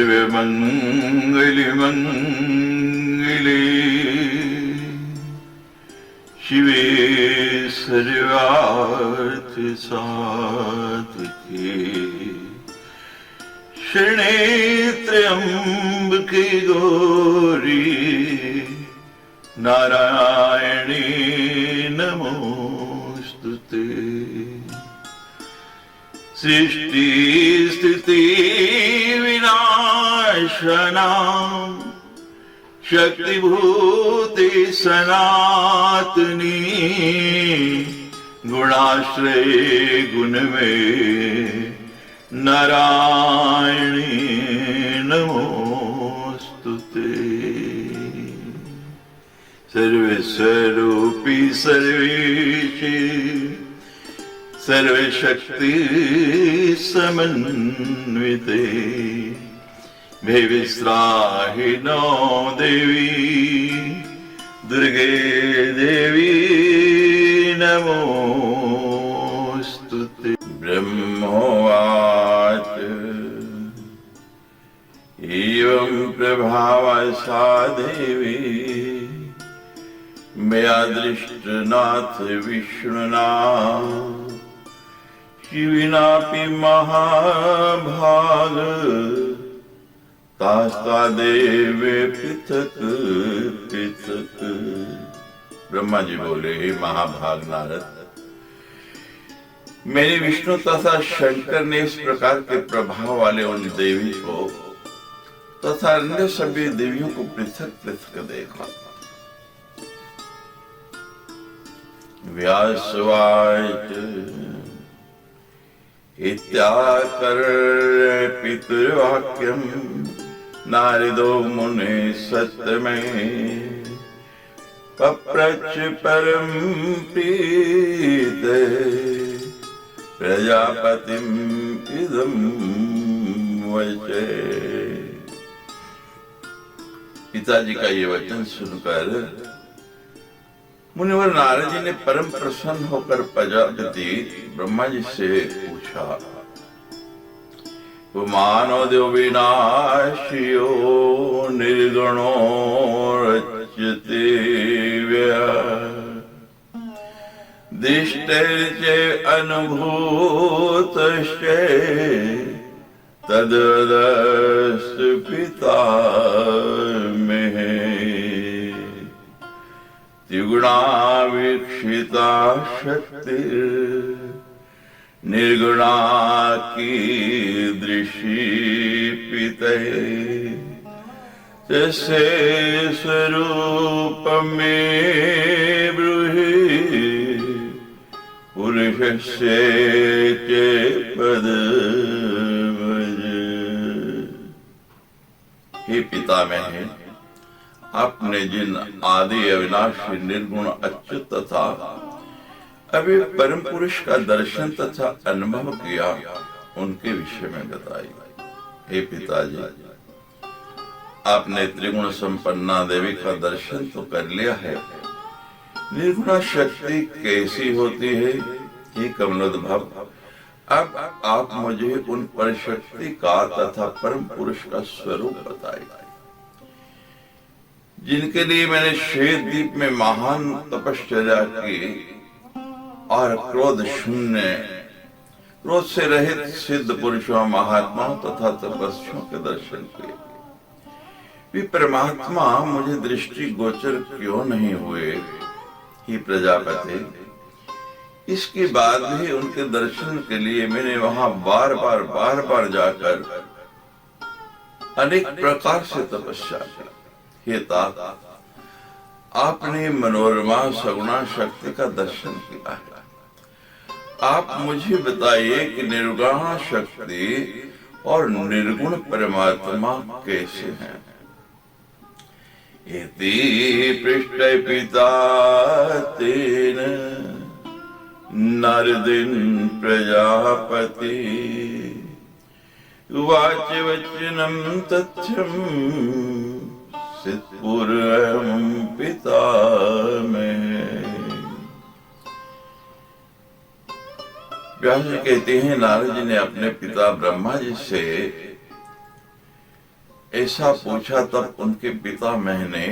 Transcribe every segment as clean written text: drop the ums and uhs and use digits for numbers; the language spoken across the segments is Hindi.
सर्वमंगलमंगले शिवे सर्वार्थसाधके शरणे त्र्यंबके गौरी नारायणी नमोस्तुते। सृष्टि स्थिति विनाशनां शक्तिभूते सनातनी गुणाश्रय गुणमय नारायणी नमोस्तुते। सर्वस्वरूपी सर्वेशी सर्वशक्ति समन्विते भैविस्राहिनो देवी दुर्गे देवी नमोस्तुते। ब्रह्मोवाच एवं प्रभावसा देवी मया दृष्टनाथ विष्णुना शिविनापि महाभाग तास्ता देवे पृथक पृथक। ब्रह्मा जी बोले, हे महाभाग नारद, मेरे विष्णु तथा शंकर ने इस प्रकार के प्रभाव वाले उन देवी को तथा अन्य सभी देवियों को पृथक पृथक देखा। व्यासवाच इत्याकर्ण्य पितृवाक्यं नारदो मुने सत्तमे पप्रच्छ परम प्रीते प्रजापतिम इदं वचे। पिताजी का ये वचन सुनकर मुनिवर नारद जी ने परम प्रसन्न होकर प्रजापति ब्रह्मा जी से पूछा, वो मानो देव विनाशियो निर्गुणो रच्यते दिष्टैर्चे अनुभूतश्चे तद्वदस्तु पिता मे त्रिगुणा वीक्षिता शक्ति निर्गुणा की दृषि पिते तस्य स्वरूप में ब्रूहि पुरुषस्य च पदवज। हे पितामह, आपने जिन आदि अविनाशी निर्गुण अच्युत तथा अभी परम पुरुष का दर्शन तथा अनुभव किया, उनके विषय में बताई। हे पिताजी, आपने त्रिगुण संपन्ना देवी का दर्शन तो कर लिया है, निर्गुण शक्ति कैसी होती है, हे कमलोद्भव, अब आप मुझे उन पर शक्ति का तथा परम पुरुष का स्वरूप बताइए, जिनके लिए मैंने श्वेत द्वीप में महान तपश्चर्या की और क्रोध शून्य, क्रोध से रहित सिद्ध पुरुषों, महात्माओं तथा तपस्वियों के दर्शन किए। वे परमात्मा मुझे दृष्टि गोचर क्यों नहीं हुए, ही प्रजापति? इसके बाद भी उनके दर्शन के लिए मैंने वहां बार बार जाकर अनेक प्रकार से तपस्या की। हे तात, आपने मनोरमा सगुणा शक्ति का दर्शन किया है, आप मुझे बताइए कि निर्गुण शक्ति और निर्गुण परमात्मा कैसे हैं। इति पृष्ठ पिता तेन नारदिन प्रजापति उवाच वचनं तथ्यं सिद्धपूर्वं पिता में। व्यास जी कहते हैं, नारद जी ने अपने पिता ब्रह्मा जी से ऐसा पूछा तब उनके पिता मह ने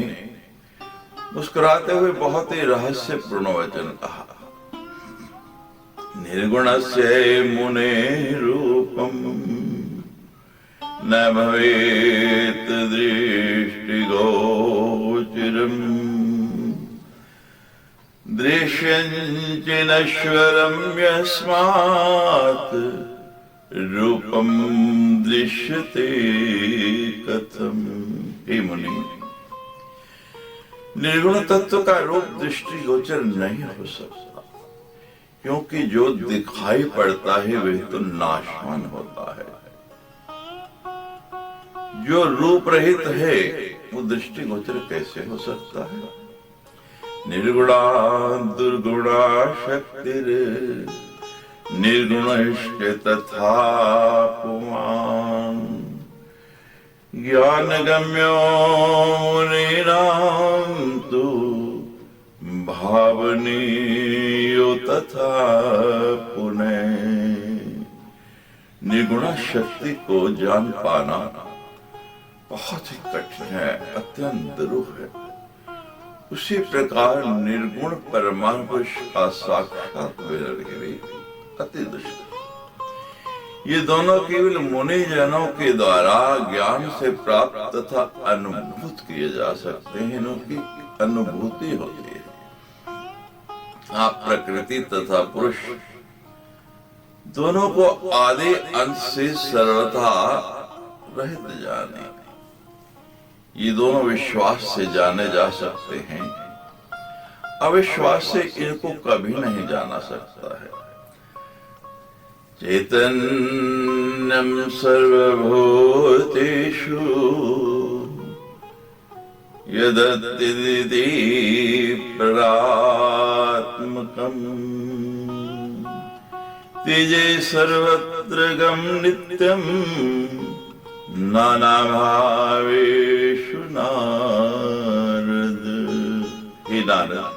मुस्कुराते हुए बहुत ही रहस्यपूर्ण वचन कहा, निर्गुणस्य मुने रूपम न भवेत् दृष्टिगोचरम् दृश्यं च नश्वरं यस्मात् रूपम दृश्यते कथम। हे मुनि, निर्गुण तत्व का रूप दृष्टिगोचर नहीं हो सकता, क्योंकि जो दिखाई पड़ता है वह तो नाशवान होता है। जो रूप रहित है वो दृष्टिगोचर कैसे हो सकता है? निर्गुणा दुर्गुणा शक्तिर निर्गुणश्च तथा पुमान् ज्ञानगम्यो मुनीनां तु भावनीयो तथा पुनः। निर्गुणा शक्ति को जान पाना बहुत ही कठिन है, अत्यंत दुरूह है। उसी प्रकार निर्गुण परमात्मा का साक्षात भी अति दुष्कर। ये दोनों केवल मुनि जनों के द्वारा ज्ञान से प्राप्त तथा अनुभूत किए जा सकते हैं, इनकी अनुभूति होती है। आप प्रकृति तथा पुरुष दोनों को आदि अंत से सर्वथा रहित जाने, ये दोनों विश्वास से जाने जा सकते हैं, अविश्वास से इनको कभी नहीं जाना सकता है। चैतन्यम सर्वभूतेषु यदतिदिति परात्मकम् तेजे सर्वत्र गम नित्यम नाना भावेषु नारद। हे नारद,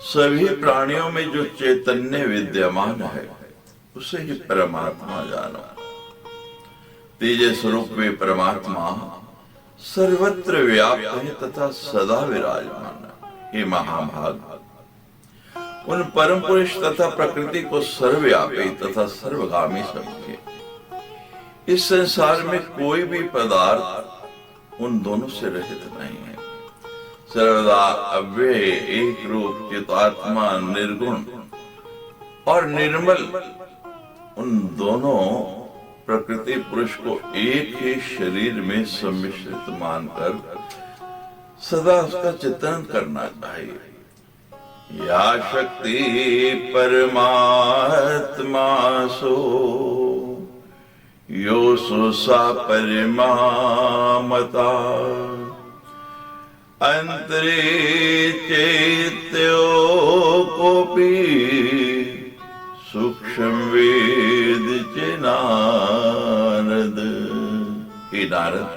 सभी प्राणियों में जो चैतन्य विद्यमान है उसे ही परमात्मा जानो। तेज स्वरूप वे परमात्मा सर्वत्र व्याप्त है तथा सदा विराजमान। हे महाभाग, उन परम पुरुष तथा प्रकृति को सर्वव्यापी तथा सर्वगामी समझिए। इस संसार में कोई भी पदार्थ उन दोनों से रहित नहीं है। सर्वदा अव्यय एक रूप चितात्मा निर्गुण और निर्मल, उन दोनों प्रकृति पुरुष को एक ही शरीर में सम्मिश्रित मानकर सदा उसका चिंतन करना चाहिए। या शक्ति परमात्मा सो यो सो सा परिमामता अंतरे चैत्यो कोपि सूक्ष्म वेद च नारद। हे नारद,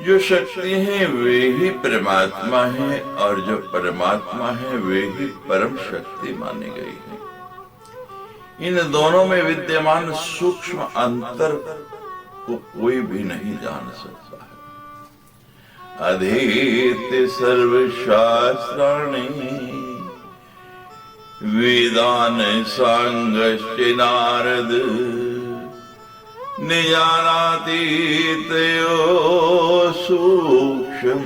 जो शक्ति है वे ही परमात्मा है और जो परमात्मा है वे ही परम शक्ति मानी गई है। इन दोनों में विद्यमान सूक्ष्म अंतर को कोई भी नहीं जान सकता है। अधीत सर्वशास्त्राणि वेदान सांगश्च नारद निजानाति तयो सूक्ष्म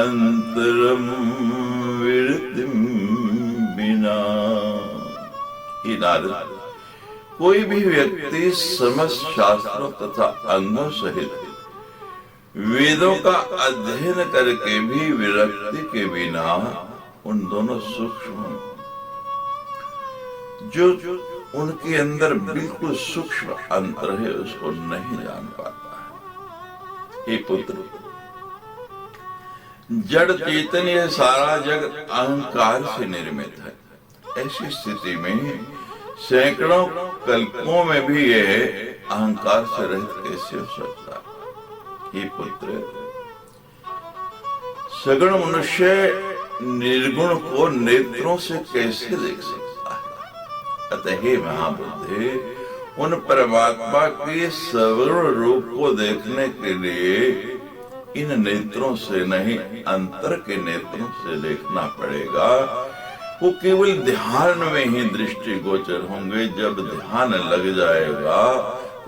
अंतरम विरतिम बिना। हे नारद, कोई भी व्यक्ति समस्त शास्त्रों तथा अंगों सहित वेदों का अध्ययन करके भी विरक्ति के बिना उन दोनों सूक्ष्म जो उनके अंदर बिल्कुल सूक्ष्म अंतर है उसको नहीं जान पाता है। हे पुत्र, जड़ चेतन यह सारा जगत अहंकार से निर्मित है। ऐसी स्थिति में सैकड़ों कल्पों में भी यह अहंकार से रहित कैसे हो सकता है? हे पुत्र, सगुण मनुष्य निर्गुण को नेत्रों से कैसे देख सकता है? अतः हे महाबुद्धे, उन परमात्मा के सगुण रूप को देखने के लिए इन नेत्रों से नहीं, अंतर के नेत्रों से देखना पड़ेगा। वो केवल ध्यान में ही दृष्टि गोचर होंगे। जब ध्यान लग जाएगा,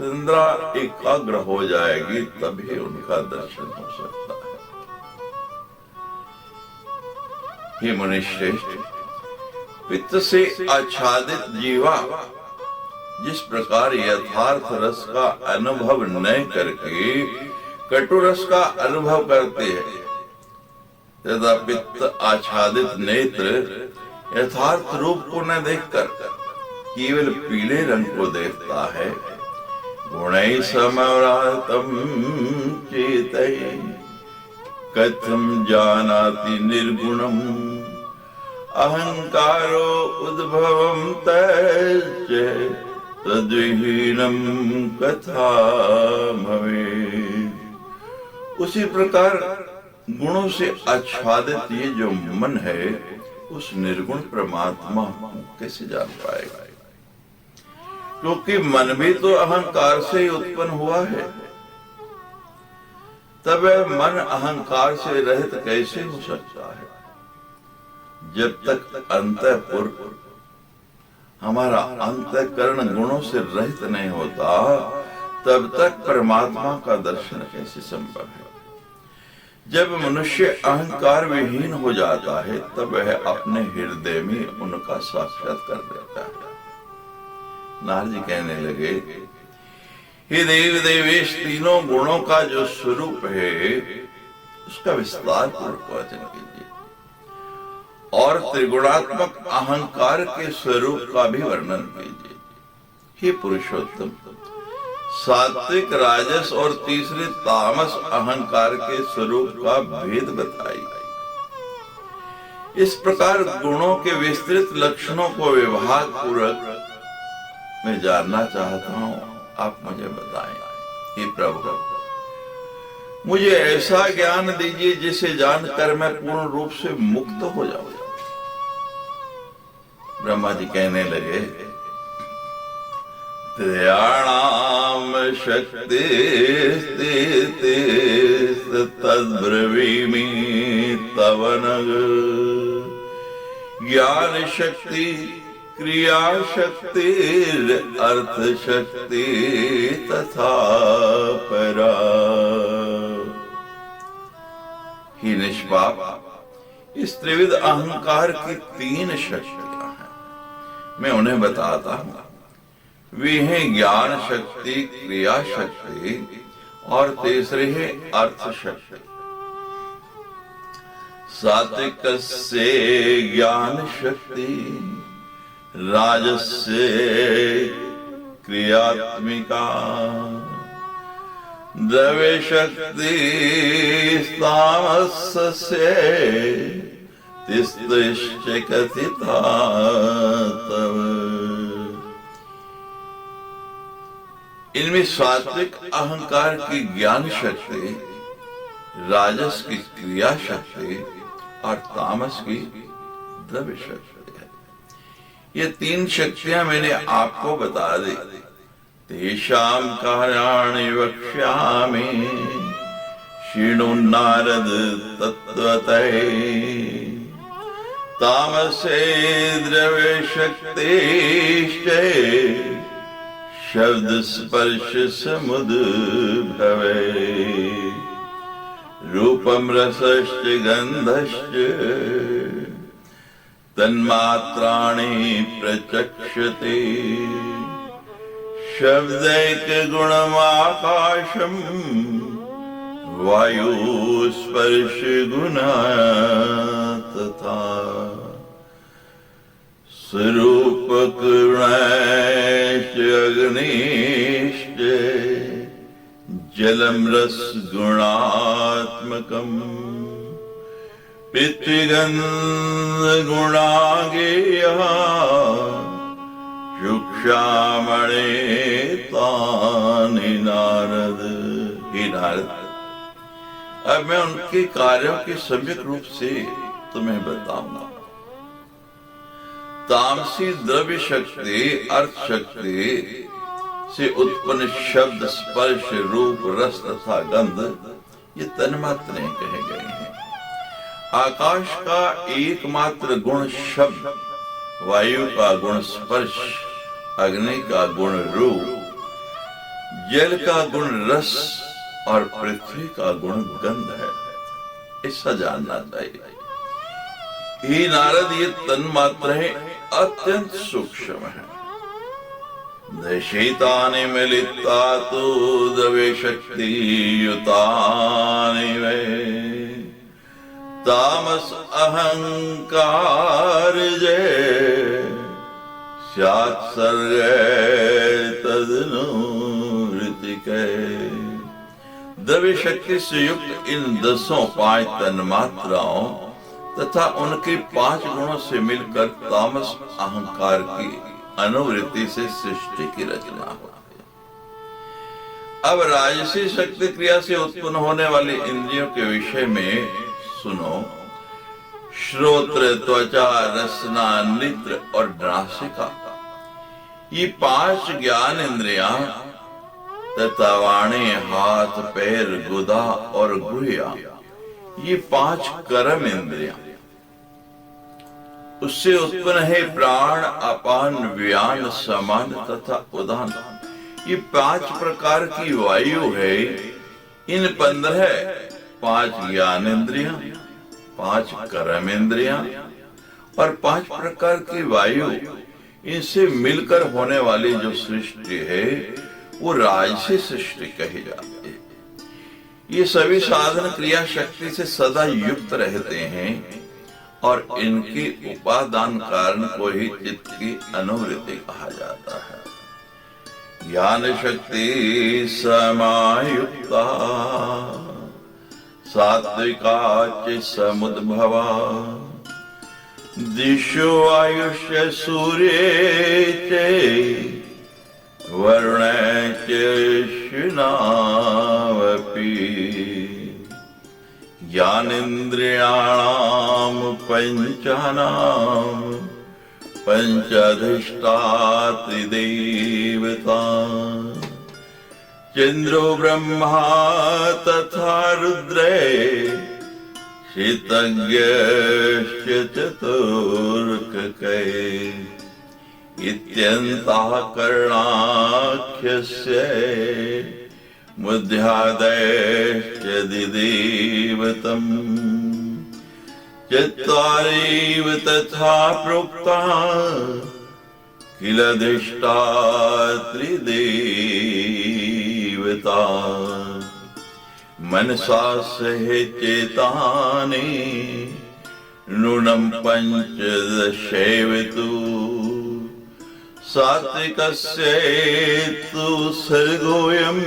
इंद्रा एकाग्र हो जाएगी, तभी उनका दर्शन हो सकता है। हे मुनिश्रेष्ठ, पित्त से आच्छादित जीवा जिस प्रकार यथार्थ रस का अनुभव न करके कटु रस का अनुभव करते हैं, तथा पित्त आच्छादित नेत्र यथार्थ रूप को न देखकर केवल पीले रंग को देखता है। गुणै समरातम चेतै कथम जानाति निर्गुणम अहंकारो उद्भवम तच्च तद्विहीनम कथा भवेत्। उसी प्रकार गुणों से आच्छादित ये जो मन है, उस निर्गुण परमात्मा को कैसे जान पाएगा? क्योंकि मन भी तो अहंकार से ही उत्पन्न हुआ है। तब मन अहंकार से रहित कैसे हो सकता है? जब तक अंतःपुर हमारा अंतःकरण गुणों से रहित नहीं होता, तब तक परमात्मा का दर्शन कैसे संभव है? जब मनुष्य अहंकार विहीन हो जाता है, तब वह अपने हृदय में उनका साक्षात्कार करता है। नारद जी कहने लगे, हे देव देवेश, तीनों गुणों का जो स्वरूप है, उसका विस्तार पूर्वक वचन कीजिए, और त्रिगुणात्मक अहंकार के स्वरूप का भी वर्णन कीजिए। हे पुरुषोत्तम, सात्विक, राजस और तीसरे तामस अहंकार के स्वरूप का भेद बताइए। इस प्रकार गुणों के विस्तृत लक्षणों को विभाग पूर्वक मैं जानना चाहता हूँ, आप मुझे बताएं। हे प्रभु, मुझे ऐसा ज्ञान दीजिए जिसे जानकर मैं पूर्ण रूप से मुक्त हो जाऊं। ब्रह्मा जी कहने लगे, त्रयाणाम शक्ति तद्ब्रवीमि तव नग, ज्ञान शक्ति, क्रिया शक्ति, अर्थ शक्ति तथा परा। ही निष्पाप, इस त्रिविध अहंकार की तीन शक्तियां हैं, मैं उन्हें बताता हूं। वे हैं ज्ञान शक्ति, क्रिया शक्ति और तीसरे है अर्थ शक्ति। सात्विक से ज्ञान शक्ति, राजस्य क्रियात्मिका, द्रव्य शक्ति तामस से तिस्तिश्च कथिता तव। इनमें सात्विक अहंकार की ज्ञान शक्ति, राजस की क्रिया शक्ति और तामस की द्रव्य शक्ति है। ये तीन शक्तियां मैंने आपको बता दी। तेषां कार्याणि वक्ष्यामि, शृणु नारद तत्त्वतः। तामसे द्रव्य शक्तिश्च शब्द स्पर्श समुद्भवे, रूपम रसश्च गंधश्च तन्मात्राणि प्रचक्षते। शब्दैक गुणमाकाशम वायु स्पर्श गुणा तथा। स्वरूप गुणश्च अग्निश्च जलम रस गुणात्मकम। पितृगंध गुणागेयः शुक्षामणे तानि नारद। हे नारद, अब मैं उनके कार्यों के सम्यक रूप से तुम्हें बताऊंगा। तामसी द्रव्य शक्ति, अर्थ शक्ति से उत्पन्न शब्द, स्पर्श, रूप, रस तथा गंध ये तन्मात्राएं कहे गए हैं। आकाश का एकमात्र गुण शब्द, वायु का गुण स्पर्श, अग्नि का गुण रूप, जल का गुण रस और पृथ्वी का गुण गंध है। ऐसा जानना चाहिए। हे नारद, ये तन्मात्राएं अत्यंत सूक्ष्म है। दशैतानि मिलिता तु द्रव्य शक्ति युतानि वे तामस अहंकार जय स्यात् सर्गे तदनु ऋतिके। द्रव्य शक्ति से युक्त इन 10 तन्मात्राओं तथा उनके 5 गुणों से मिलकर तामस अहंकार की अनुवृत्ति से सृष्टि की रचना होती है। अब राजसी शक्ति क्रिया से उत्पन्न होने वाली इंद्रियों के विषय में सुनो। श्रोत्र, त्वचा, रसना, नेत्र और नासिका, ये 5 ज्ञान इंद्रियां तथा वाणी, हाथ, पैर, गुदा और गुहिया, ये 5 कर्म इंद्रियां, उससे उत्पन्न है प्राण, अपान, व्यान, समान तथा उदान, ये 5 प्रकार की वायु है। इन 5 ज्ञान इंद्रियां, 5 कर्म इंद्रियां और 5 प्रकार की वायु, इनसे मिलकर होने वाली जो सृष्टि है वो राजसी सृष्टि कही जाती है। ये सभी साधन क्रिया शक्ति से सदा युक्त रहते हैं और इनकी उपादान कारण को ही चित्त की अनुवृत्ति कहा जाता है। ज्ञान शक्ति समायुक्ता सात्विका च समुद्भवा दिशो आयुष्य सूर्ये च वरुणे च शुनावपि ज्ञानेन्द्रियाणां पंचानां पंचाधिष्ठाति देवता चंद्रो ब्रह्मा तथा रुद्रे क्षितज्ञश्च चतुर्कके इत्यन्तःकरणाख्यस्य मुद्यादयश्च दिदेवतम् चत्वारिव तथा प्रोक्ता किल दृष्टा त्रिदेवता मनसा सह चेतानि नूनं पंचदशैव तु सात्विकस्य तु सर्गोऽयं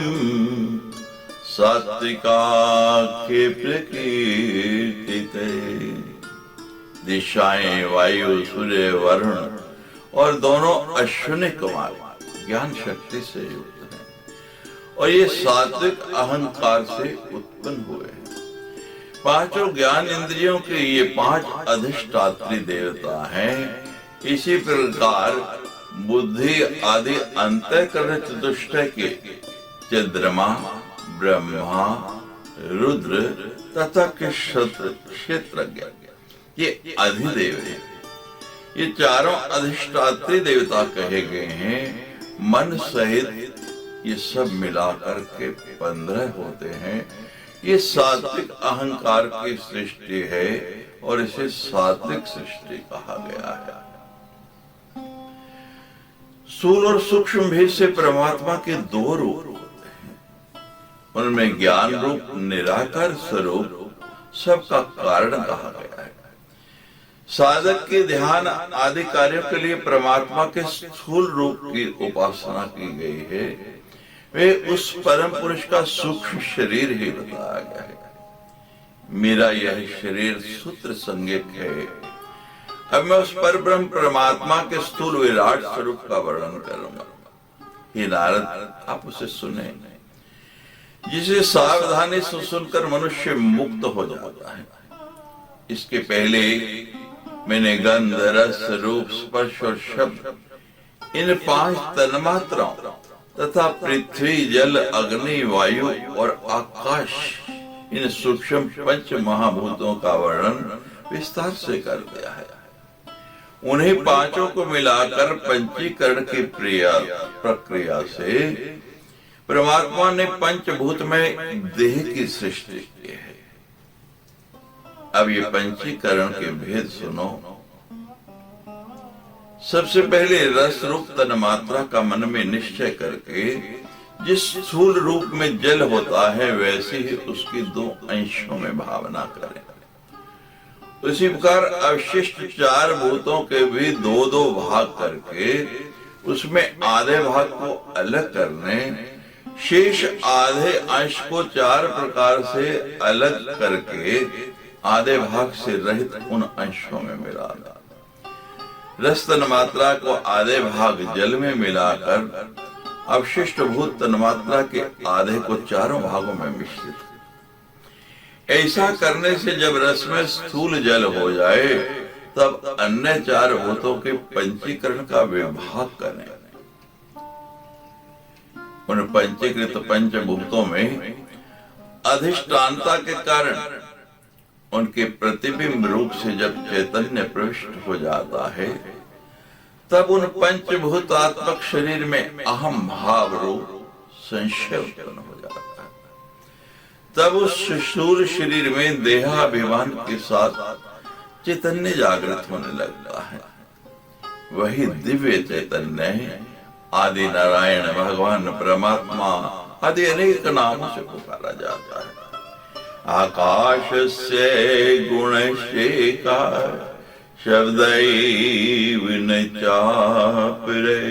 सात्विकाख्ये प्रकीर्तिते। दिशाएं वायु, सूर्य, वरुण और दोनों अश्विनी कुमार ज्ञान शक्ति से युक्त हैं और ये सात्विक अहंकार से उत्पन्न हुए हैं। 5 ज्ञान इंद्रियों के ये 5 अधिष्ठात्री देवता हैं। इसी प्रकार बुद्धि आदि अंतःकरण चतुष्टय के चंद्रमा, ब्रह्मा, रुद्र तथा क्षेत्रज्ञ ये अधिदेव हैं। ये चारों अधिष्ठात्री देवता कहे गए हैं। मन सहित ये सब मिलाकर के 15 होते हैं। ये सात्विक अहंकार की सृष्टि है और इसे सात्विक सृष्टि कहा गया है। स्थूल और सूक्ष्म भेद से परमात्मा के 2 रूप होते हैं। उनमें ज्ञान रूप निराकार स्वरूप सबका कारण कहा गया है। साधक के ध्यान आदि कार्यों के लिए परमात्मा के स्थूल रूप की उपासना की गई है। वे उस परम पुरुष का सूक्ष्म शरीर ही बताया गया है। मेरा यह शरीर सूत्र संज्ञक है। अब मैं उस परब्रह्म परमात्मा के स्थूल विराट स्वरूप का वर्णन करूंगा। हे नारद, आप उसे सुने, जिसे सावधानी से सुनकर मनुष्य मुक्त हो जाता है। इसके पहले मैंने गंध, रस, रूप, स्पर्श और शब्द इन 5 तन्मात्राओं तथा पृथ्वी, जल, अग्नि, वायु और आकाश, इन सूक्ष्म पंच महाभूतों का वर्णन विस्तार से कर दिया है। उन्हीं पांचों को मिलाकर पंचीकरण की प्रक्रिया से परमात्मा ने पंचभूत में देह की सृष्टि की है। अब ये पंचीकरण के भेद सुनो। सबसे पहले रस रूप तन मात्रा का मन में निश्चय करके जिस स्थूल रूप में जल होता है वैसे ही उसकी दो अंशों में भावना करें। उसी प्रकार अवशिष्ट चार भूतों के भी दो दो भाग करके उसमें आधे भाग को अलग करने, शेष आधे अंश को चार प्रकार से अलग करके आधे भाग से रहित उन अंशों में मिलाना। रस तन मात्रा को आधे भाग जल में मिलाकर अवशिष्ट भूत तन मात्रा के आधे को चारों भागों में मिश्रित। ऐसा करने से जब रस में स्थूल जल हो जाए तब अन्य चार भूतों के पंचीकरण का विभाग करें। उन पंचीकृत पंचभूतों में अधिष्ठानता के कारण उनके प्रतिबिंब रूप से जब चैतन्य प्रविष्ट हो जाता है तब उन पंचभूतात्मक शरीर में अहम भाव रूप संशय उत्पन्न हो जाता है। तब उस स्थूल शरीर में देहाभिमान के साथ चैतन्य जागृत होने लगता है। वही दिव्य चैतन्य है आदि नारायण भगवान परमात्मा आदि अनेक नामों से पुकारा जाता है। आकाश से गुणशेखा शब्दैव न चापरे,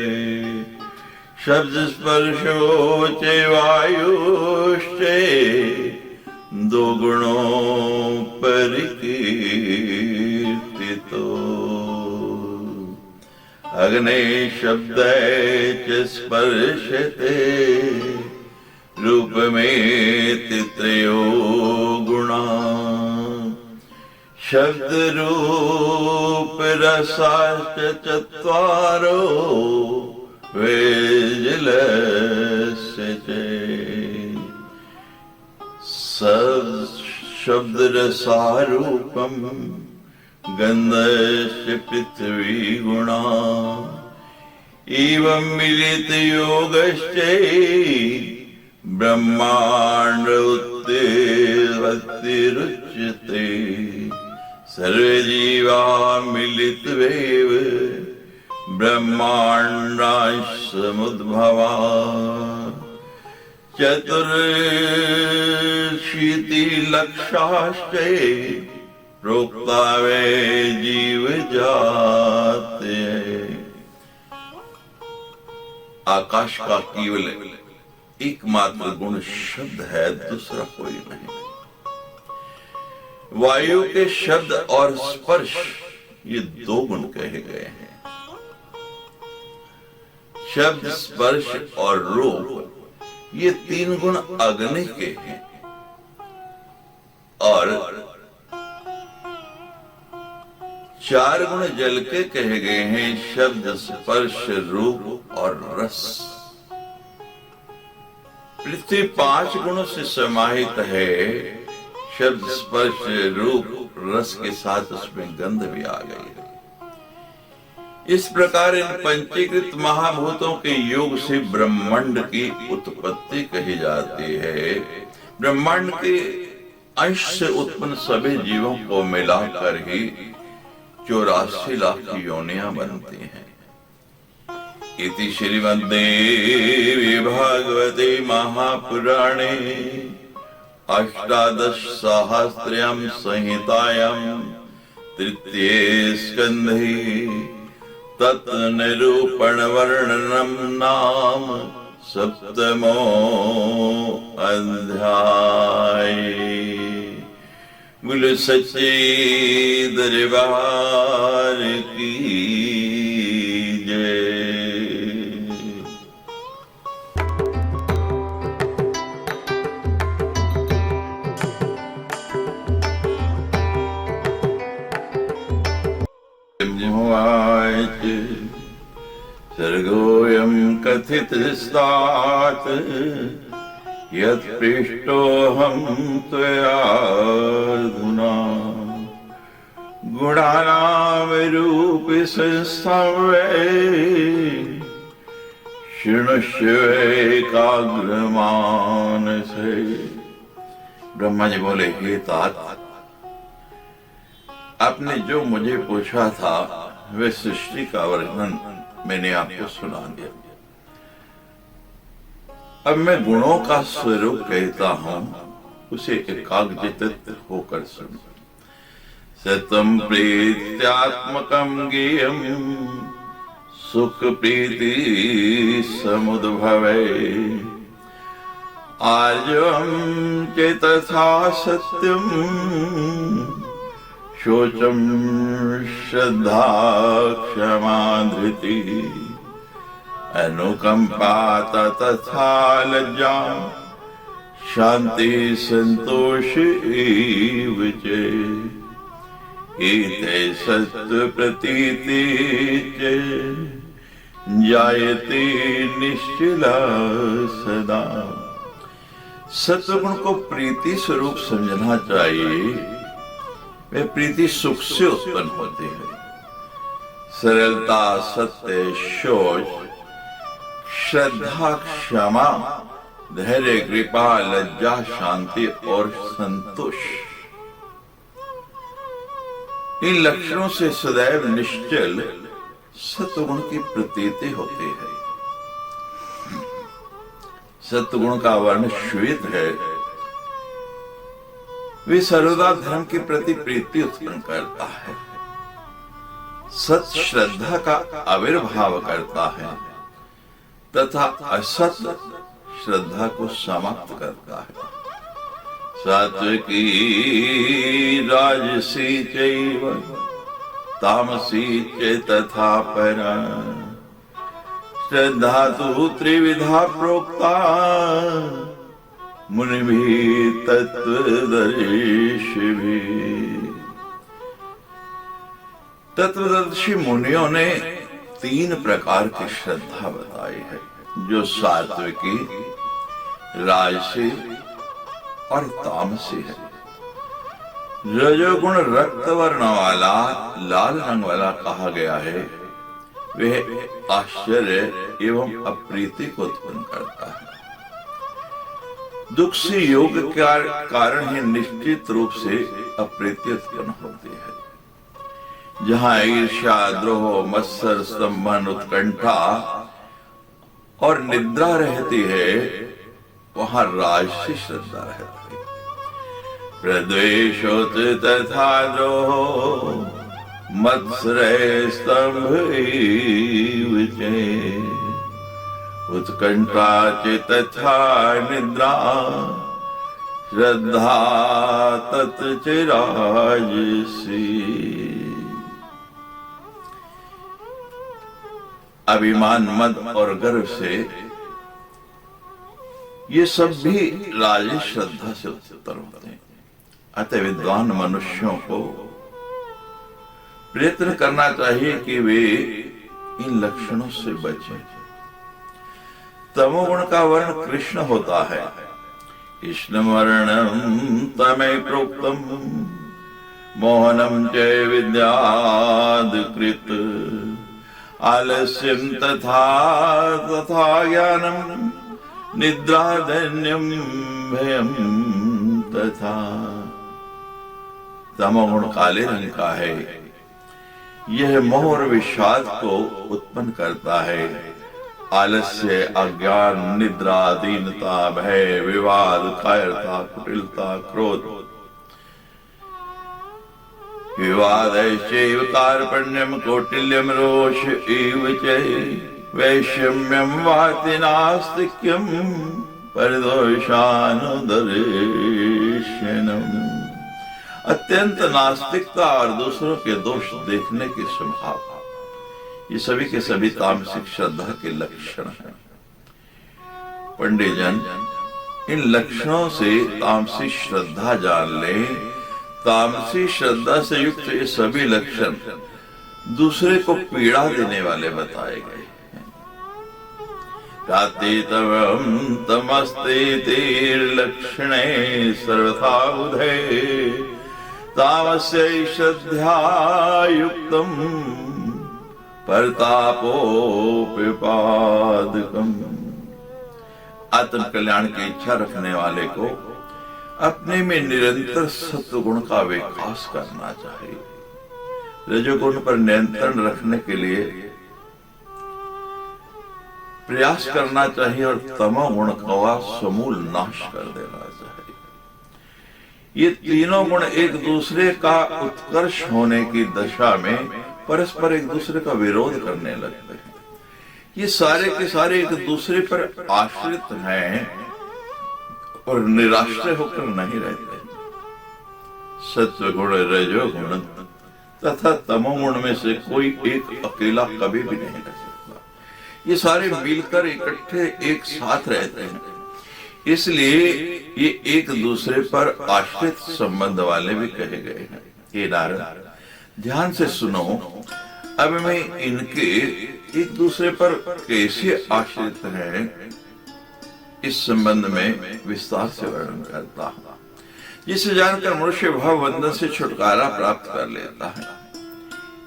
शब्द स्पर्शोचे वायुश्चे दो गुणों परिकीर्तितो, अग्ने शब्दै च स्पर्शते रूप में त्रयो गुणा, शब्द रूप रसाश्च चत्वारो वेजलस्य शब्द रसारूपम गंधस्य पृथ्वी गुणा, एवं मिलित योगश्च ब्रह्मांड उत्तिरुच्यते, सर्वे जीवा मिलित्वेव ब्रह्मांडांश समुद्भवा, चतुर्शीति लक्षाश्च प्रोक्ता वे जीव जाते। आकाश का केवल एकमात्र गुण शब्द है, दूसरा कोई नहीं। वायु के शब्द और स्पर्श ये दो गुण कहे गए हैं। शब्द, स्पर्श और रूप ये तीन गुण अग्नि के हैं और चार गुण जल के कहे गए हैं। शब्द, स्पर्श, रूप और रस। पृथ्वी पांच गुणों से समाहित है। शब्द, स्पर्श, रूप, रस के साथ उसमें गंध भी आ गई है। इस प्रकार इन पंचीकृत महाभूतों के योग से ब्रह्मांड की उत्पत्ति कही जाती है। ब्रह्मांड के अंश से उत्पन्न सभी जीवों को मिलाकर ही 84 लाख योनियां बनती हैं। इति श्रीमद्देवी भागवते महापुराणे अष्टादशसहस्रयां संहितायां तृतीये स्कन्धे तत्निरूपण वर्णनम नाम सप्तमो अध्याय। बोलो सच्चे दरबार की जय। सर्गोऽयं कथितस्तात् यत्पृष्टोऽहं त्वयाधुना गुणानामरूपसंस्थावे शृणुष्व एकाग्रमानसे। ब्रह्मा जी बोले, हे तात, आपने जो मुझे पूछा था वे सृष्टि का वर्णन मैंने आपको सुना दिया। अब मैं गुणों का स्वरूप कहता हूं, उसे एकाग्रचित्त होकर सुनो। सतम प्रीत्यात्मकं ज्ञेयं सुख प्रीति समुद्भवे आर्जवं चेतसा सत्यं शोचम श्रद्धा क्षमा धृति अनुकंपा तथा लज्जा शांति संतोष एव च एते सत्व प्रतीति च जायते निश्चला सदा। सत्वगुण को प्रीति स्वरूप समझना चाहिए। वे प्रीति सुख से उत्पन्न होती है। सरलता, सत्य, शोच, श्रद्धा, क्षमा, धैर्य, कृपा, लज्जा, शांति और संतोष, इन लक्षणों से सदैव निश्चल सत्वगुण की प्रतीति होती है। सत्वगुण का वर्ण श्वेत है। वे सर्वदा धर्म के प्रति प्रीति उत्पन्न करता है। सत श्रद्धा का आविर्भाव करता है तथा असत श्रद्धा को समाप्त करता है। सात्विकी राजसी चैव तामसी च तथा परा श्रद्धा तु त्रिविधा प्रोक्ता मुनिभिः तत्वदर्शिभिः। तत्वदर्शी मुनियों ने 3 प्रकार की श्रद्धा बताई है, जो सात्विकी, राजसी और तामसी है। रजोगुण रक्त वर्ण वाला, लाल रंग वाला कहा गया है। वह आश्चर्य एवं अप्रीति को उत्पन्न करता है। दुख से योग के कारण ही निश्चित रूप से अप्रीति उत्पन्न होती है। जहां ईर्ष्या, द्रोह, मत्सर, स्तंभन, उत्कंठा और निद्रा रहती है, वहां राजसी श्रद्धा रहती है। प्रद्वेषोत तथा द्रोह मत्सरे स्तंभ उत्कंठा च तथा निद्रा श्रद्धा तत् च राजसी। अभिमान, मद और गर्व से ये सब भी राजसी श्रद्धा से उत्पन्न होते हैं। अतः विद्वान मनुष्यों को प्रयत्न करना चाहिए कि वे इन लक्षणों से बचें। तमोगुण का वर्ण कृष्ण होता है। कृष्ण वर्णम तमय प्रोक्तम मोहनम च विद्यादकृत आलस्यम तथा ज्ञानम निद्राधन्यम भयम तथा। तमोगुण काले रंग का है। यह मोह और विषाद को उत्पन्न करता है। आलस्य, अज्ञान, निद्रा, दीनता, भय, विवाद, कायरता, कुटिलता, क्रोध, विवादैश्चैव कार्पण्यम, कौटिल्यम, रोष एव च वैषम्यम वाति नास्तिक्यम परिदोषानुदर्शनम। अत्यंत नास्तिकता और दूसरों के दोष देखने की संभावना, ये सभी के सभी तामसिक श्रद्धा के लक्षण हैं। पंडित जन इन लक्षणों से तामसी श्रद्धा जान ले। तामसी श्रद्धा से युक्त ये सभी लक्षण दूसरे को पीड़ा देने वाले बताए गए हैं। प्रातितवं तमस्ते तीर्लक्षणे सर्वथा बुधे तामस्य श्रद्धायुक्तम् परतापोपिपादकम्। आत्म कल्याण की इच्छा रखने वाले को अपने में निरंतर सत्व गुण का विकास करना चाहिए। रजोगुण पर नियंत्रण रखने के लिए प्रयास करना चाहिए और तमोगुण का समूल नाश कर देना चाहिए। ये तीनों गुण एक दूसरे का उत्कर्ष होने की दशा में परस्पर एक दूसरे का विरोध करने लगते हैं। ये सारे के सारे एक दूसरे पर आश्रित हैं और निराश्रय होकर नहीं रहते। सत्व गुण, रजोगुण तथा तमोगुण में से कोई एक अकेला कभी भी नहीं रह सकता। ये सारे मिलकर इकट्ठे एक साथ रहते हैं, इसलिए ये एक दूसरे पर आश्रित संबंध वाले भी कहे गए हैं। ये नारद ध्यान से सुनो, अब मैं इनके एक दूसरे पर कैसे आश्रित हैं इस संबंध में विस्तार से वर्णन करता हूं, जिसे जानकर मनुष्य भाव बंधन से छुटकारा प्राप्त कर लेता है।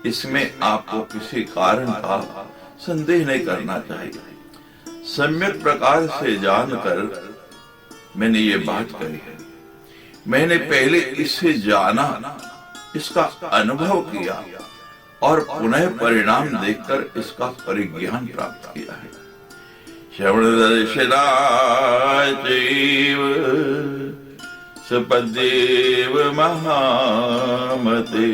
इसमें आपको किसी कारण का संदेह नहीं करना चाहिए। सम्यक प्रकार से जानकर मैंने ये बात कही है। मैंने पहले इसे जाना, इसका अनुभव किया और पुनः परिणाम देखकर इसका परिज्ञान प्राप्त किया है। श्रवण दर्शनाचैव सपदेव महामते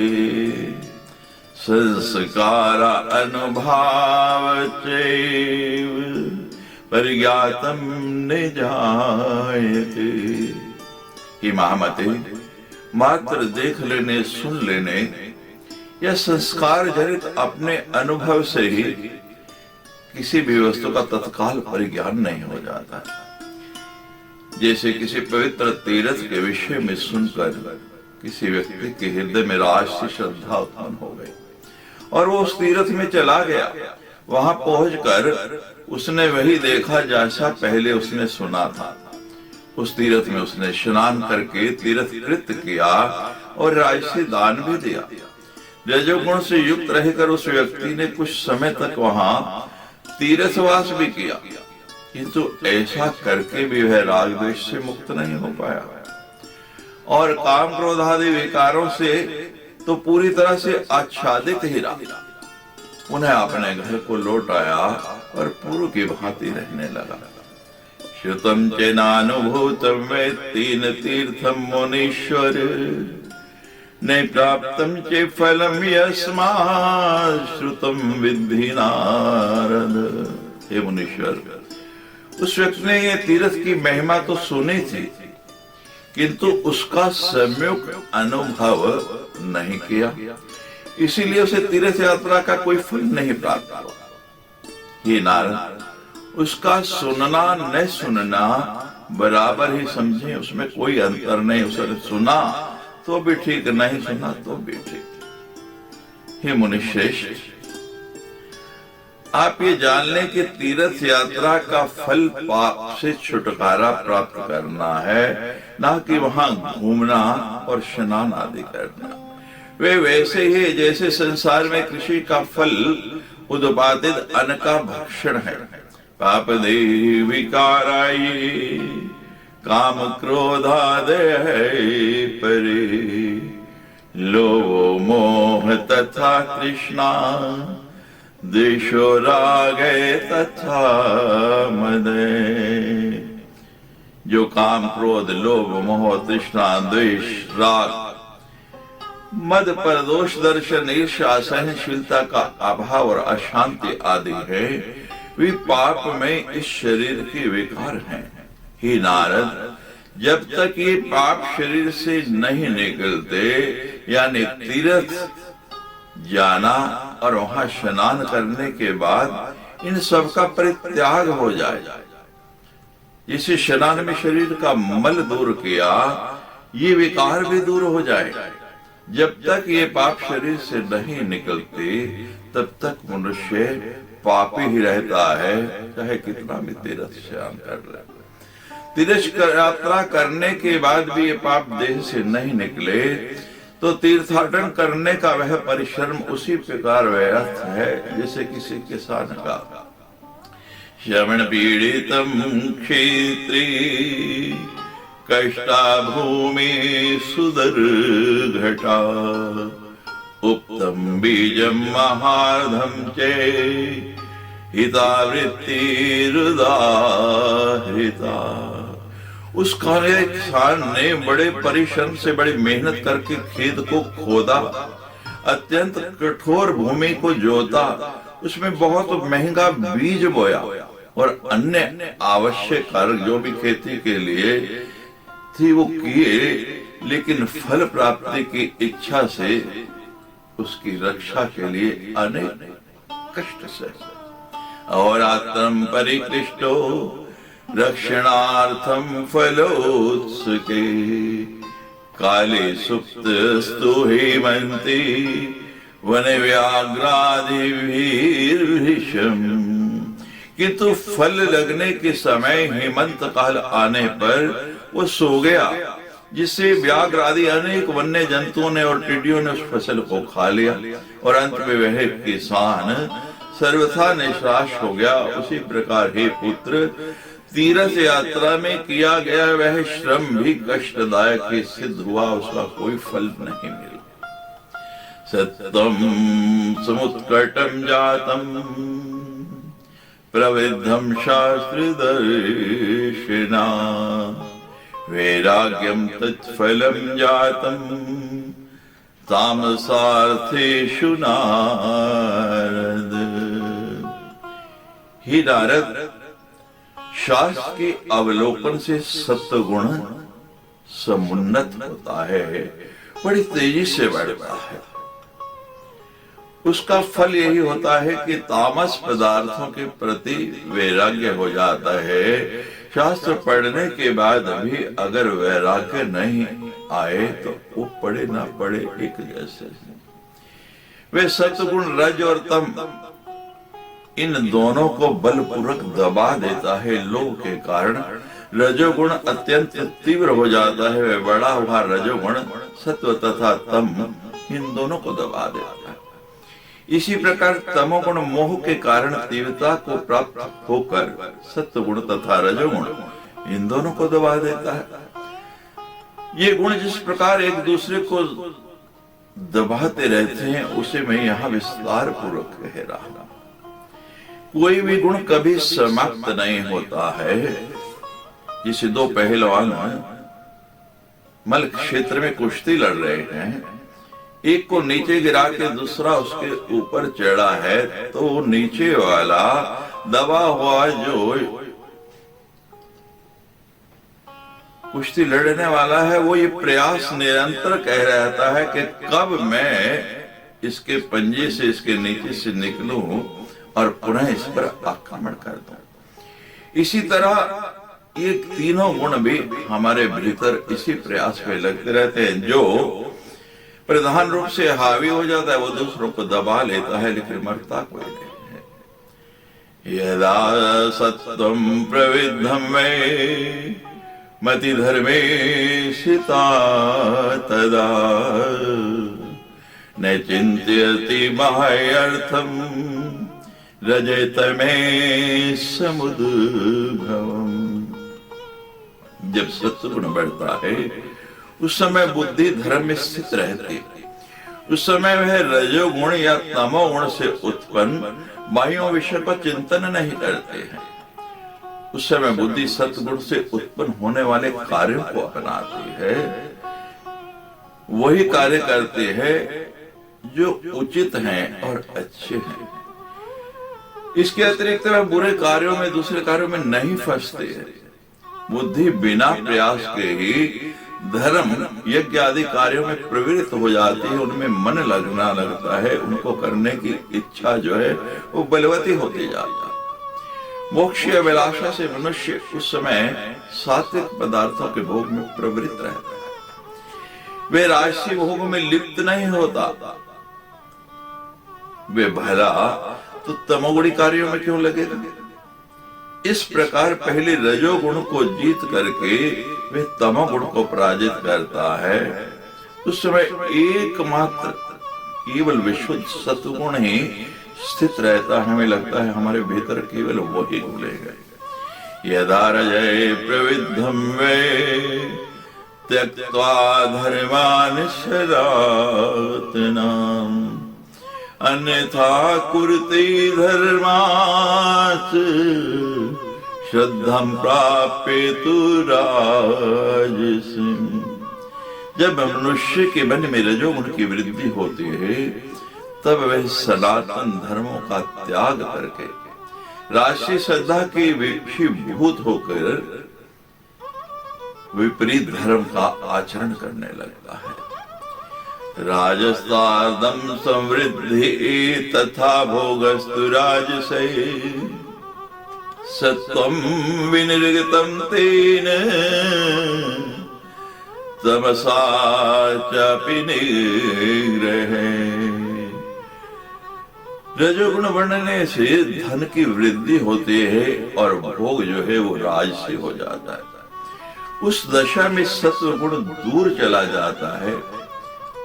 संस्कार अनुभाव चैव परिज्ञातम निजायते। हे महामते, मात्र देख लेने, सुन लेने या संस्कार जनित अपने अनुभव से ही किसी भी वस्तु का तत्काल परिज्ञान नहीं हो जाता। जैसे किसी पवित्र तीर्थ के विषय में सुनकर किसी व्यक्ति के हृदय में राष्ट्रीय श्रद्धा उत्पन्न हो गई और वो उस तीर्थ में चला गया। वहां पहुंचकर उसने वही देखा जैसा पहले उसने सुना था। उस तीर्थ में उसने स्नान करके तीर्थ कृत्य किया और राजसी दान भी दिया। रजोगुण से युक्त रहकर उस व्यक्ति ने कुछ समय तक वहां तीर्थवास भी किया, किंतु ऐसा करके भी वह राग द्वेष से मुक्त नहीं हो पाया और काम क्रोध आदि विकारों से तो पूरी तरह से आच्छादित ही रहा। उन्हें अपने घर को लौट आया और पूर्व की भांति रहने लगा। श्रुतम चेनानुभूतम वेत्ति न तीर्थम मुनीश्वर न प्राप्तम चे फलम यस्मात् श्रुतम विद्धि नारद। हे मुनीश्वर, उस व्यक्ति ने ये तीर्थ की महिमा तो सुनी थी, किंतु उसका सम्यक अनुभव नहीं किया, इसीलिए उसे तीर्थ यात्रा का कोई फल नहीं प्राप्त हुआ। ये नारद, उसका सुनना न सुनना बराबर ही समझे, उसमें कोई अंतर नहीं। उसने सुना तो भी ठीक, नहीं सुना तो भी ठीक। हे मुनिश्रेष्ठ, आप ये जान लें कि तीर्थ यात्रा का फल पाप से छुटकारा प्राप्त करना है, ना कि वहां घूमना और स्नान आदि करना। वे वैसे ही जैसे संसार में कृषि का फल उद्पादित अन्न का भक्षण है। पाप देह विकाराय काम क्रोधादय परे लोभ मोह तथा तृष्णा द्वेषो राग तथा मद। जो काम क्रोध लोभ मोह तृष्णा द्वेष राग मद पर दोष दर्शन ईर्ष्या सहनशीलता का अभाव और अशांति आदि है, वे पाप में इस शरीर के विकार हैं। हे नारद, जब तक ये पाप शरीर से नहीं निकलते, यानी तीर्थ जाना और वहां स्नान करने के बाद इन सब का परित्याग हो जाए, जिसे स्नान में शरीर का मल दूर किया, ये विकार भी दूर हो जाए जब तक ये पाप शरीर से नहीं निकलते तब तक मनुष्य पापी ही रहता है, चाहे कितना भी तीर्थ स्नान कर ले। तीर्थ यात्रा करने के बाद भी ये पाप देह से नहीं निकले तो तीर्थाटन करने का वह परिश्रम उसी प्रकार व्यर्थ है जैसे किसी किसान का श्रवण पीड़ितम क्षेत्री कष्टा भूमि सुदर्घटा उक्तम बीजम महार्धम चे हितावृत्ति हृदा। उस कार्य किसान ने बड़े परिश्रम से बड़ी मेहनत करके खेत को खोदा, अत्यंत कठोर भूमि को जोता, उसमें बहुत महंगा बीज बोया और अन्य आवश्यक कार्य जो भी खेती के लिए थी वो किए, लेकिन फल प्राप्ति की इच्छा से उसकी रक्षा के लिए अनेक कष्ट सहे। और आत्म परिकृष्टो रक्षणार्थम फलोत्सुके काले सुप्त स्तु हेमंती वन व्याघ्रादिभिर्भृशम्। किंतु फल लगने के समय हेमंत काल आने पर वो सो गया, जिससे व्याघ्र आदि अनेक वन्य जंतुओं ने और टिड्डियों ने उस फसल को खा लिया और अंत में वह किसान सर्वथा निराश हो गया। उसी प्रकार हे पुत्र, तीर्थ यात्रा में किया गया वह श्रम भी कष्टदायक ही सिद्ध हुआ, उसका कोई फल नहीं मिला। सत्यम समुत्कटम जातम प्रविद्धम शास्त्र दर्शिना वैराग्यम तत्फलम जातम तामसार्थेषु नारद। ही नारद, शास्त्र के अवलोकन से सत्वगुण समुन्नत होता है, बड़ी तेजी से बढ़ता है। उसका फल यही होता है कि तामस पदार्थों के प्रति वैराग्य हो जाता है। शास्त्र पढ़ने के बाद भी अगर वैराग्य नहीं आए तो वो पढ़े ना पढ़े एक जैसे। वे सत्गुण रज और तम इन दोनों को बलपूर्वक दबा देता है। लोभ के कारण रजोगुण अत्यंत तीव्र हो जाता है। वह बड़ा हुआ रजोगुण सत्व तथा तम इन दोनों को दबा देता है। इसी प्रकार तमोगुण मोह के कारण तीव्रता को प्राप्त होकर सत्वगुण तथा रजोगुण इन दोनों को दबा देता है। ये गुण जिस प्रकार एक दूसरे को दबाते रहते हैं उसे मैं यहाँ विस्तार पूर्वक कह रहा हूं। कोई भी गुण कभी समाप्त नहीं होता है। जिसे दो पहलवान मल क्षेत्र में कुश्ती लड़ रहे हैं, एक को नीचे गिरा के दूसरा उसके ऊपर चढ़ा है, तो नीचे वाला दबा हुआ जो कुश्ती लड़ने वाला है वो ये प्रयास निरंतर कह रहता है कि कब मैं इसके पंजे से इसके नीचे से निकलूं और पुनः इस पर आक्रमण कर दूं। इसी तरह ये तीनों गुण भी हमारे भीतर इसी प्रयास में लगते रहते हैं। जो प्रधान रूप से हावी हो जाता है वो दूसरों को दबा लेता है, लेकिन मरता कोई नहीं है। यदा सत्वं प्रविद्धं मे मति धर्मे सिता तदा न चिंत्यति बाह्यर्थम रजत में समुद्भवम्। जब सत्वगुण बढ़ता है उस समय बुद्धि धर्म में स्थित रहती है। उस समय वह रजोगुण या तमोगुण से उत्पन्न बाह्यों विषय का चिंतन नहीं करते हैं। उस समय बुद्धि सत्गुण से उत्पन्न होने वाले कार्यों को अपनाती है, वही कार्य करते हैं जो उचित हैं और अच्छे हैं। इसके अतिरिक्त वह बुरे कार्यों में दूसरे कार्यों में नहीं फंसते हैं। बुद्धि बिना प्रयास के ही धर्म यज्ञ आदि कार्यों में प्रवृत्त हो जाती है, उनमें मन लगना लगता है, उनको करने की इच्छा जो है वो बलवती होती जाती है। मोक्ष अभिलाषा से मनुष्य उस समय सात्विक पदार्थों के भोग में प्रवृत्त रहता है। वे राजसी भोग में लिप्त नहीं होता, वे भला तो तमोगुणी कार्यों में क्यों लगेगा। इस प्रकार पहले रजोगुण को जीत करके वे तमोगुण को पराजित करता है। उस समय एकमात्र केवल विशुद्ध सत्वगुण ही स्थित रहता है। हमें लगता है हमारे भीतर केवल वही घुलेगा। यदा रजय प्रविद्धम वे त्यक्त्वा धर्मान् सनातनाम् अन्यथा कुरुते धर्मात् श्रद्धं प्राप्येतु राजसीम्। जब मनुष्य के मन में रजोगुण की वृद्धि होती है, तब वह सनातन धर्मों का त्याग करके राष्ट्रीय श्रद्धा के विषीभूत होकर विपरीत धर्म का आचरण करने लगता है। राजसादम समृद्धि तथा भोगस्तु राजसे सत्वं विनिर्गतं तेन तमसा चापि निग्रहे। रजोगुण बढ़ने से धन की वृद्धि होती है और भोग जो है वो राजसी हो जाता है। उस दशा में सत्व गुण दूर चला जाता है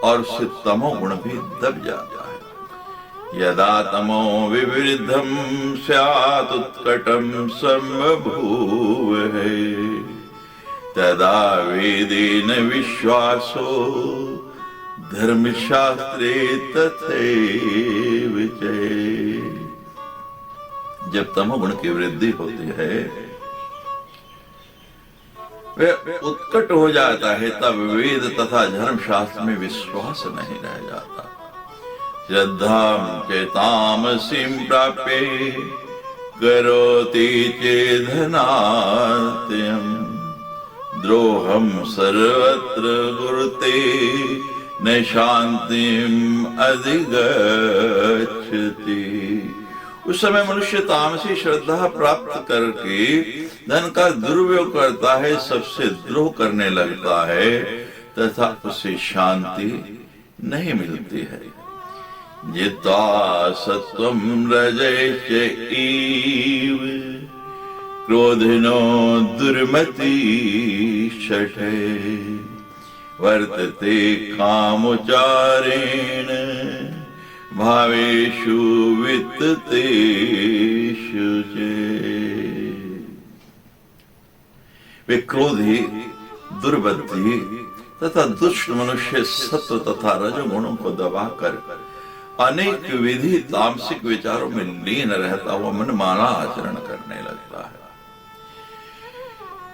और उससे तमो गुण भी दब जाता है। यदा तमो विवृद्धम स्यात् उत्कटम सम्बभूव तदा वेदेन विश्वासो धर्मशास्त्रे तथैव च। जब तमोगुण की वृद्धि होती है, वह उत्कट हो जाता है, तब वेद तथा धर्मशास्त्र में विश्वास नहीं रह जाता। श्रद्धां चेतामसीं प्राप्य करोति चेदनात्यम् द्रोहं सर्वत्र गुरुते न शांतिम अधिगच्छति। उस समय मनुष्य तामसी श्रद्धा प्राप्त करके धन का दुरुपयोग करता है, सबसे द्रोह करने लगता है तथा उसे शांति नहीं मिलती है। जित्वा सत्वं रजयश्चैव क्रोधिनो दुर्मति शठे वर्तते कामुचारेण भावेषु वित्तेषु च। वे क्रोधी, दुर्बुद्धि तथा दुष्ट मनुष्य सत्व तथा रजोगुणों को दबाकर अनेक विधि तामसिक विचारों में लीन रहता हुआ मनमाना आचरण करने लगता है।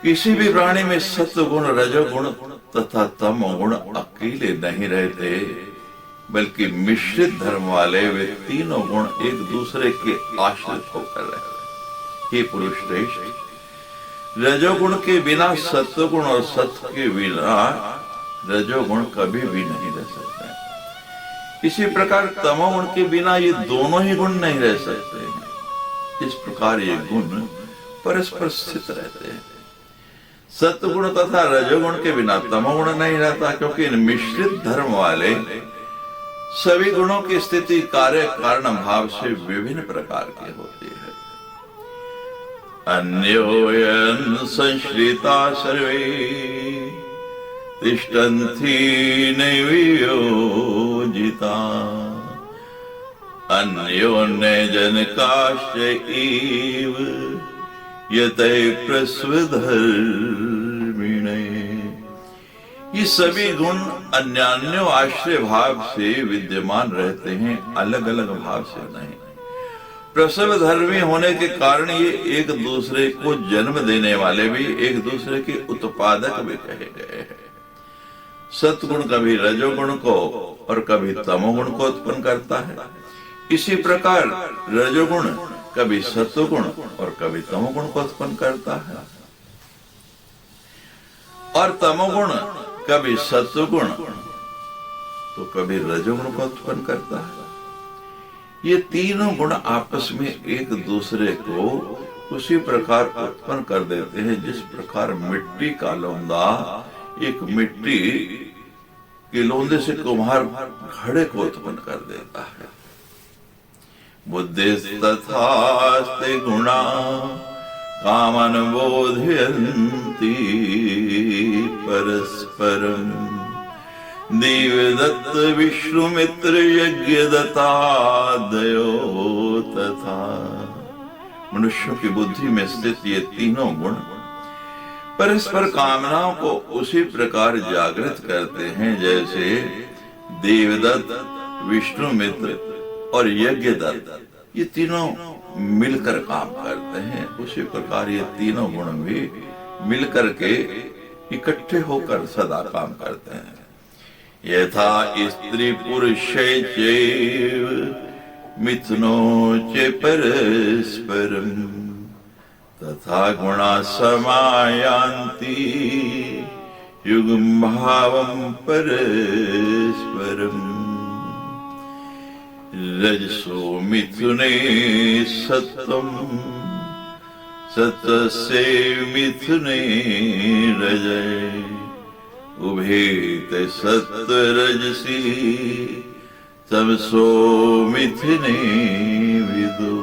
किसी भी प्राणी में सत्व गुण, रजोगुण तथा तमो गुण अकेले नहीं रहते, बल्कि मिश्रित धर्म वाले वे तीनों गुण एक दूसरे के आश्रित होकर रहते। हे पुरुष श्रेष्ठ, रजोगुण के बिना सत्वगुण और सत्व के बिना रजोगुण कभी भी नहीं रह सकते। इसी प्रकार तमोगुण के बिना ये दोनों ही गुण नहीं रह सकते। इस प्रकार ये गुण परस्पर स्थित रहते हैं। सत्वगुण तथा रजोगुण के बिना तमोगुण नहीं रहता, क्योंकि इन मिश्रित धर्म वाले सभी गुणों की स्थिति कार्य कारण भाव से विभिन्न प्रकार की होती है। अन्योयन संश्रिता सर्वे तिष्ठन्ति नैवयोजिता अन्योन्य जनकाश्चैव यतै प्रस्वधर्मिणे। ये सभी गुण अन्यान्यो आश्रय भाव से विद्यमान रहते हैं, अलग अलग भाव से नहीं। प्रसव धर्मी होने के कारण ये एक दूसरे को जन्म देने वाले भी एक दूसरे के उत्पादक भी कहे गए हैं। सत्गुण कभी रजोगुण को और कभी तमोगुण को उत्पन्न करता है। इसी प्रकार रजोगुण कभी सत्वगुण और कभी तमोगुण को उत्पन्न करता है, और तमोगुण कभी सत्वगुण तो कभी रजोगुण को उत्पन्न करता है। ये तीनों गुण आपस में एक दूसरे को उसी प्रकार उत्पन्न कर देते हैं जिस प्रकार मिट्टी का लौंदा एक मिट्टी कि लोंदे से कुम्हार घड़े को उत्पन्न कर देता है। बुद्धिस्तथास्ते गुणा कामन बोधयन्ति परस्परम देवदत्त विष्णुमित्र यज्ञदत्तादयो तथा। मनुष्यों की बुद्धि में स्थित ये तीनों गुण परस्पर कामनाओं को उसी प्रकार जागृत करते हैं जैसे देवदत्त, विष्णुमित्र और यज्ञदत्त ये तीनों मिलकर काम करते हैं। उसी प्रकार ये तीनों गुण भी मिलकर के इकट्ठे होकर सदा काम करते हैं। यथा स्त्री पुरुषे चैव मिथुनो च परस्परम तथा गुणा समायान्ति युगं भावं परस्परम। रजसो मिथुने सत्वं सत्वस्य मिथुने रजः उभे सत्वरजसी तमसो मिथुने विदु।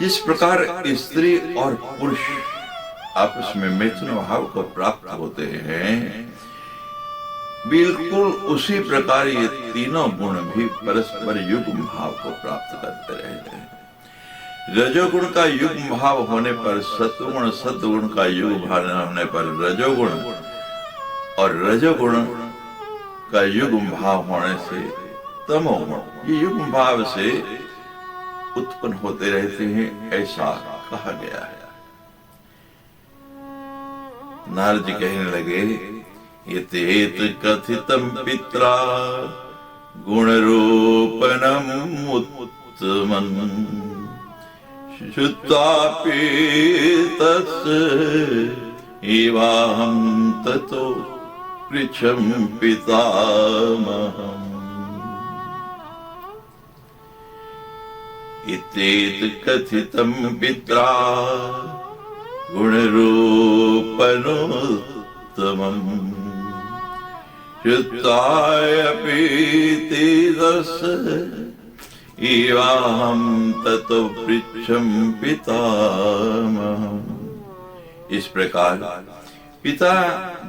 जिस प्रकार स्त्री और पुरुष आपस में मिथुन भाव को प्राप्त होते हैं, बिल्कुल उसी प्रकार ये तीनों गुण भी परस्पर युग्म भाव को प्राप्त करते रहते हैं। रजोगुण का युग्म भाव होने पर सत्वगुण, सत्वगुण का युग्म भाव होने पर रजोगुण और रजोगुण का युग्म भाव होने से तमोगुण, ये युग्म भाव से उत्पन्न होते रहते हैं, ऐसा कहा गया है। नारद जी कहने लगे यतेत कथितम पित्रा गुणरूपणम उत्तमं शुद्धापि तस्य एवाहं ततो पृच्छं पितामहम्। इत्येत कथितं पित्रा गुणरूपणोत्तमम् शुद्धायपि तस्य एवाहं ततो पृच्छं पितामहम्। इस प्रकार पिता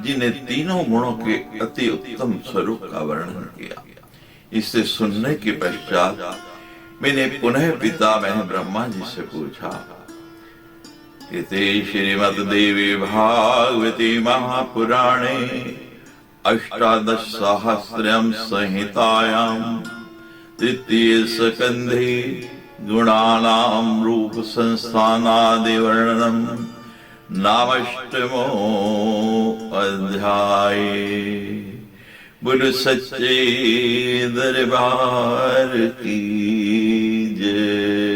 जी ने तीनों गुणों के अति उत्तम स्वरूप का वर्णन किया। इसे सुनने के पश्चात मैंने पुनः पितामह ब्रह्मा जी से पूछा इति श्रीमद्देवी भागवती महापुराणे अष्टादशसहस्रम संहितायां तृतीय स्कन्धे गुणानां रूप संस्थानादि वर्णनम नामष्टमो अध्याय। बोलो सच्चे दरबार की जय।